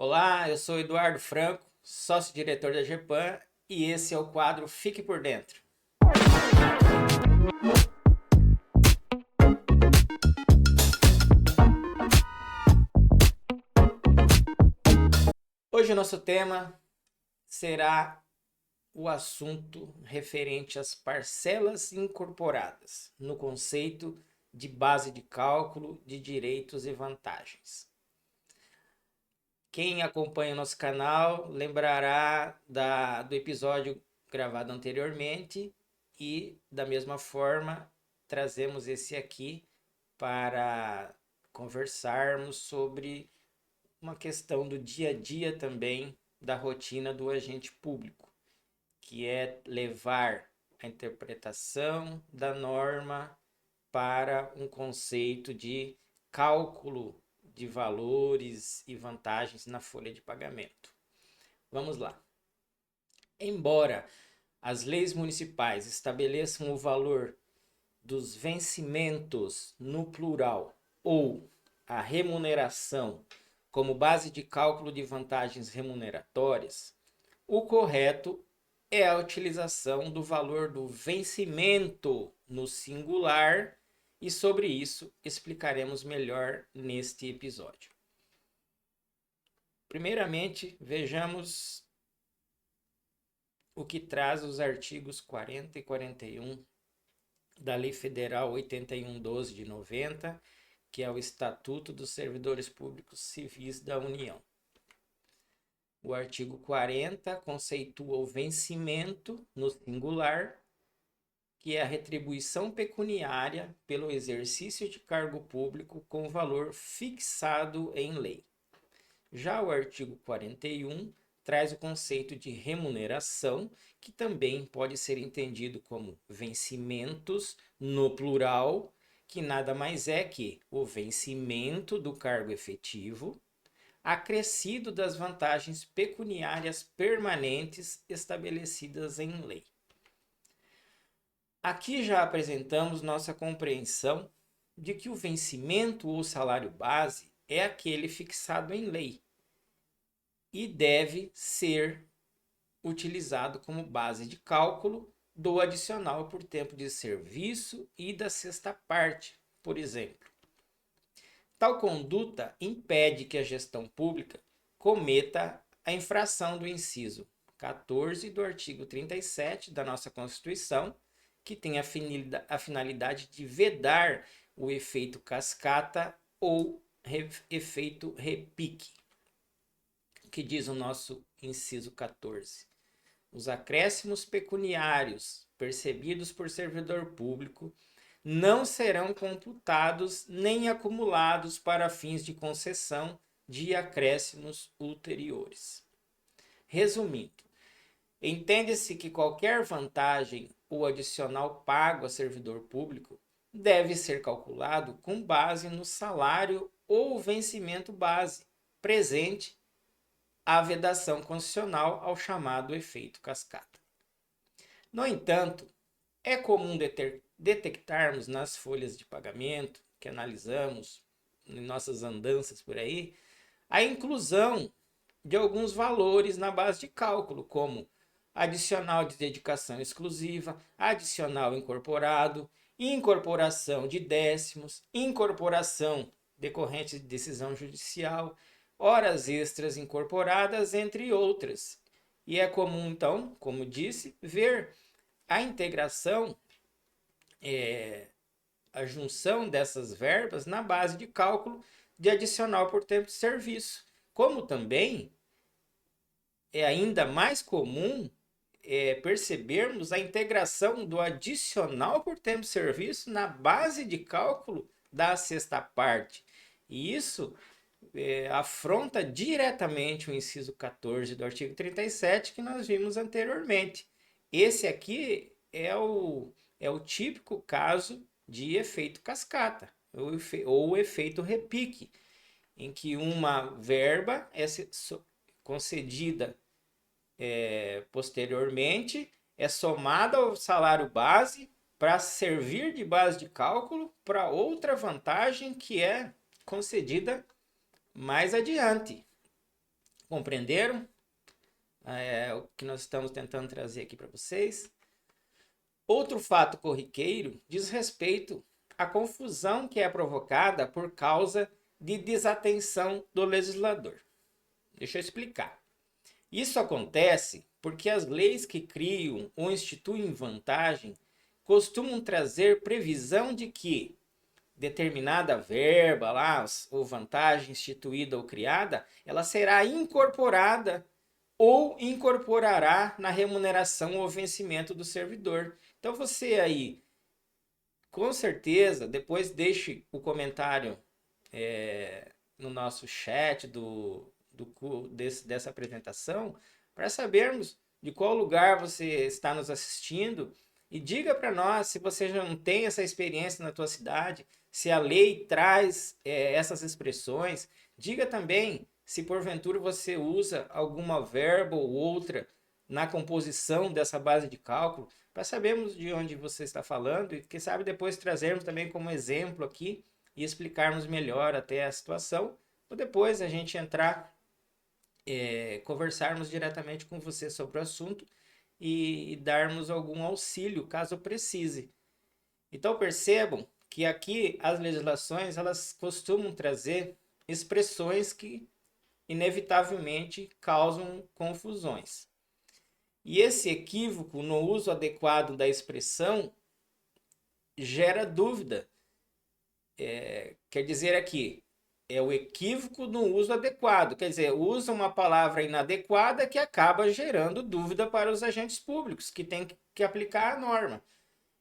Olá, eu sou Eduardo Franco, sócio-diretor da GEPAM e esse é o quadro Fique por Dentro. Hoje o nosso tema será o assunto referente às parcelas incorporadas no conceito de base de cálculo de direitos e vantagens. Quem acompanha o nosso canal lembrará do episódio gravado anteriormente e, da mesma forma, trazemos esse aqui para conversarmos sobre uma questão do dia a dia também da rotina do agente público, que é levar a interpretação da norma para um conceito de cálculo de valores e vantagens na folha de pagamento. Vamos lá. Embora as leis municipais estabeleçam o valor dos vencimentos no plural ou a remuneração como base de cálculo de vantagens remuneratórias, o correto é a utilização do valor do vencimento no singular e sobre isso explicaremos melhor neste episódio. Primeiramente, vejamos o que traz os artigos 40 e 41 da Lei Federal 8112 de 90, que é o Estatuto dos Servidores Públicos Civis da União. O artigo 40 conceitua o vencimento no singular, que é a retribuição pecuniária pelo exercício de cargo público com valor fixado em lei. Já o artigo 41 traz o conceito de remuneração, que também pode ser entendido como vencimentos no plural, que nada mais é que o vencimento do cargo efetivo, acrescido das vantagens pecuniárias permanentes estabelecidas em lei. Aqui já apresentamos nossa compreensão de que o vencimento ou salário base é aquele fixado em lei e deve ser utilizado como base de cálculo do adicional por tempo de serviço e da sexta parte, por exemplo. Tal conduta impede que a gestão pública cometa a infração do inciso 14 do artigo 37 da nossa Constituição, que tem a finalidade de vedar o efeito cascata ou efeito repique. O que diz o nosso inciso 14? Os acréscimos pecuniários percebidos por servidor público não serão computados nem acumulados para fins de concessão de acréscimos ulteriores. Resumindo, entende-se que qualquer vantagem ou adicional pago a servidor público deve ser calculado com base no salário ou vencimento base presente à vedação constitucional ao chamado efeito cascata. No entanto, é comum detectarmos nas folhas de pagamento que analisamos em nossas andanças por aí, a inclusão de alguns valores na base de cálculo, como adicional de dedicação exclusiva, adicional incorporado, incorporação de décimos, incorporação decorrente de decisão judicial, horas extras incorporadas, entre outras. E é comum, então, como disse, ver a integração, a junção dessas verbas na base de cálculo de adicional por tempo de serviço. Como também é ainda mais comum percebermos a integração do adicional por tempo de serviço na base de cálculo da sexta parte. E isso afronta diretamente o inciso 14 do artigo 37 que nós vimos anteriormente. Esse aqui é o típico caso de efeito cascata, ou efeito repique, em que uma verba é concedida posteriormente, é somada ao salário base para servir de base de cálculo para outra vantagem que é concedida mais adiante. Compreenderam? É o que nós estamos tentando trazer aqui para vocês. Outro fato corriqueiro diz respeito à confusão que é provocada por causa de desatenção do legislador. Deixa eu explicar. Isso acontece porque as leis que criam ou instituem vantagem costumam trazer previsão de que determinada verba lá, ou vantagem instituída ou criada, ela será incorporada ou incorporará na remuneração ou vencimento do servidor. Então você aí, com certeza, depois deixe o comentário no nosso chat dessa apresentação, para sabermos de qual lugar você está nos assistindo e diga para nós se você já não tem essa experiência na tua cidade, se a lei traz essas expressões. Diga também se porventura você usa alguma verba ou outra na composição dessa base de cálculo, para sabermos de onde você está falando e quem sabe depois trazermos também como exemplo aqui e explicarmos melhor até a situação, ou depois a gente entrar, conversarmos diretamente com você sobre o assunto e darmos algum auxílio caso precise. Então percebam que aqui as legislações elas costumam trazer expressões que inevitavelmente causam confusões. E esse equívoco no uso adequado da expressão gera dúvida. Quer dizer aqui, é o equívoco no uso adequado. Quer dizer, usa uma palavra inadequada que acaba gerando dúvida para os agentes públicos, que têm que aplicar a norma.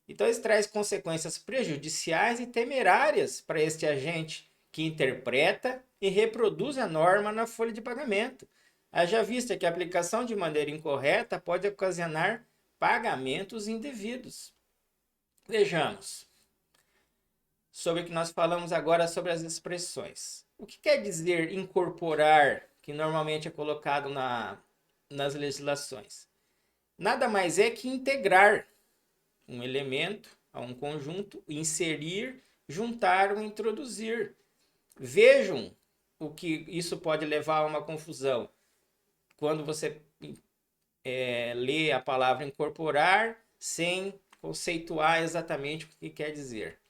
Então, isso traz consequências prejudiciais e temerárias para este agente que interpreta e reproduz a norma na folha de pagamento. Haja vista que a aplicação de maneira incorreta pode ocasionar pagamentos indevidos. Vejamos sobre o que nós falamos agora sobre as expressões. O que quer dizer incorporar, que normalmente é colocado nas legislações? Nada mais é que integrar um elemento a um conjunto, inserir, juntar ou introduzir. Vejam o que isso pode levar a uma confusão. Quando você lê a palavra incorporar sem conceituar exatamente o que quer dizer.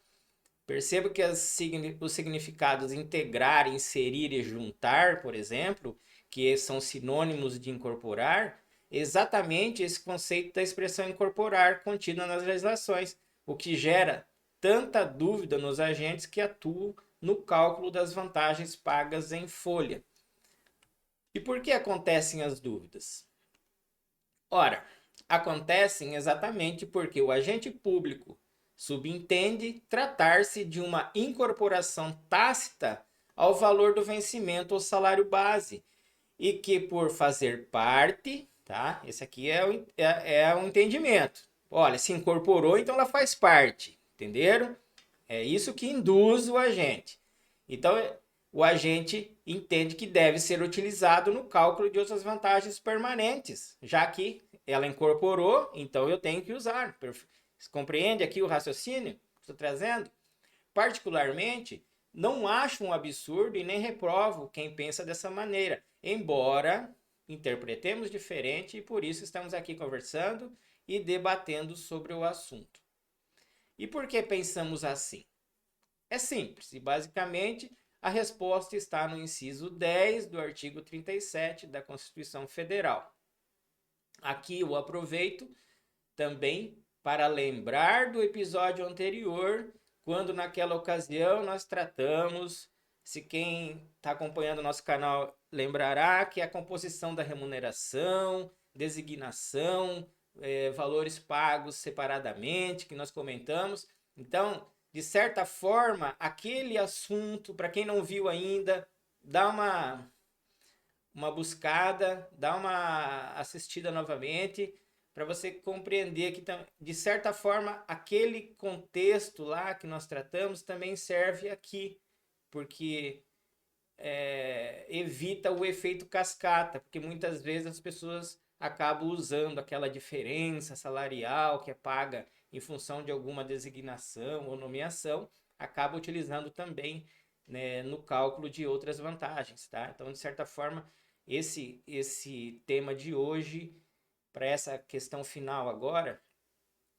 Perceba que os significados integrar, inserir e juntar, por exemplo, que são sinônimos de incorporar, exatamente esse conceito da expressão incorporar contida nas legislações, o que gera tanta dúvida nos agentes que atuam no cálculo das vantagens pagas em folha. E por que acontecem as dúvidas? Ora, acontecem exatamente porque o agente público subentende tratar-se de uma incorporação tácita ao valor do vencimento ou salário base, e que por fazer parte, tá? Esse aqui é o entendimento. Olha, se incorporou, então ela faz parte, entenderam? É isso que induz o agente. Então, o agente entende que deve ser utilizado no cálculo de outras vantagens permanentes, já que ela incorporou, então eu tenho que usar. Você compreende aqui o raciocínio que estou trazendo? Particularmente, não acho um absurdo e nem reprovo quem pensa dessa maneira, embora interpretemos diferente e por isso estamos aqui conversando e debatendo sobre o assunto. E por que pensamos assim? É simples e basicamente a resposta está no inciso 10 do artigo 37 da Constituição Federal. Aqui eu aproveito também para lembrar do episódio anterior, quando naquela ocasião nós tratamos, se quem está acompanhando o nosso canal lembrará, que a composição da remuneração, designação, valores pagos separadamente, que nós comentamos. Então, de certa forma, aquele assunto, para quem não viu ainda, dá uma buscada, dá uma assistida novamente, para você compreender que, de certa forma, aquele contexto lá que nós tratamos também serve aqui, porque evita o efeito cascata, porque muitas vezes as pessoas acabam usando aquela diferença salarial que é paga em função de alguma designação ou nomeação, acaba utilizando também, né, no cálculo de outras vantagens, tá? Então, de certa forma, esse tema de hoje, para essa questão final agora,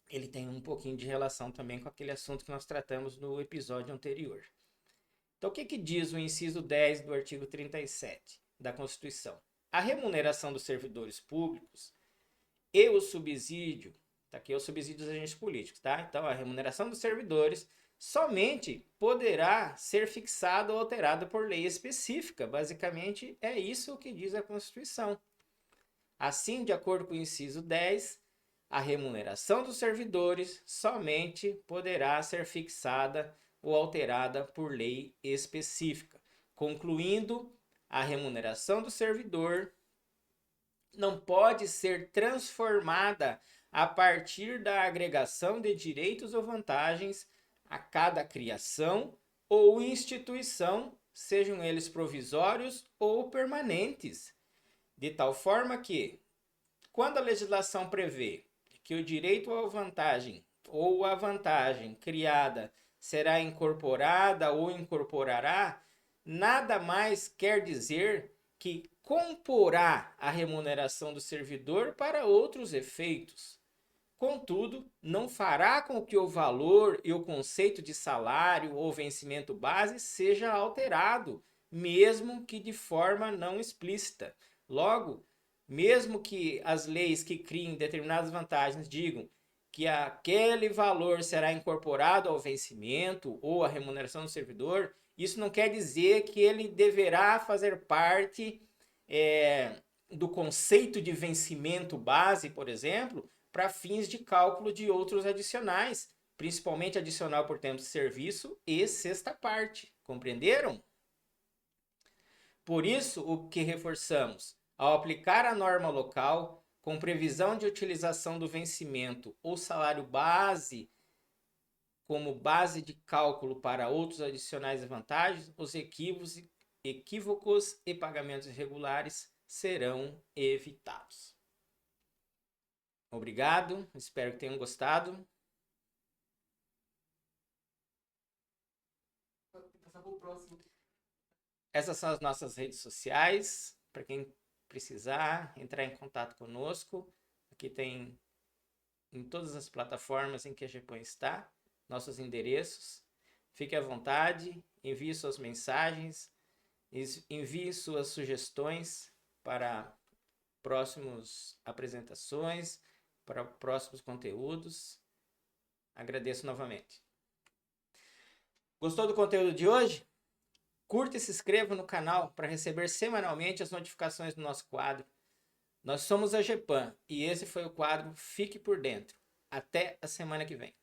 ele tem um pouquinho de relação também com aquele assunto que nós tratamos no episódio anterior. Então, o que diz o inciso 10 do artigo 37 da Constituição? A remuneração dos servidores públicos e o subsídio, tá aqui o subsídio dos agentes políticos, tá? Então, a remuneração dos servidores somente poderá ser fixado ou alterado por lei específica. Basicamente, é isso que diz a Constituição. Assim, de acordo com o inciso 10, a remuneração dos servidores somente poderá ser fixada ou alterada por lei específica. Concluindo, a remuneração do servidor não pode ser transformada a partir da agregação de direitos ou vantagens a cada criação ou instituição, sejam eles provisórios ou permanentes, de tal forma que, quando a legislação prevê que o direito à vantagem ou a vantagem criada será incorporada ou incorporará, nada mais quer dizer que comporá a remuneração do servidor para outros efeitos. Contudo, não fará com que o valor e o conceito de salário ou vencimento base seja alterado, mesmo que de forma não explícita. Logo, mesmo que as leis que criem determinadas vantagens digam que aquele valor será incorporado ao vencimento ou à remuneração do servidor, isso não quer dizer que ele deverá fazer parte do conceito de vencimento base, por exemplo, para fins de cálculo de outros adicionais, principalmente adicional por tempo de serviço e sexta parte. Compreenderam? Por isso, o que reforçamos? Ao aplicar a norma local, com previsão de utilização do vencimento ou salário base como base de cálculo para outros adicionais e vantagens, os equívocos e pagamentos irregulares serão evitados. Obrigado, espero que tenham gostado. Essas são as nossas redes sociais, para quem precisar entrar em contato conosco. Aqui tem em todas as plataformas em que a GEPAN está, nossos endereços. Fique à vontade, envie suas mensagens, envie suas sugestões para próximas apresentações, para próximos conteúdos. Agradeço novamente. Gostou do conteúdo de hoje? Curta e se inscreva no canal para receber semanalmente as notificações do nosso quadro. Nós somos a GEPAN e esse foi o quadro Fique por Dentro. Até a semana que vem.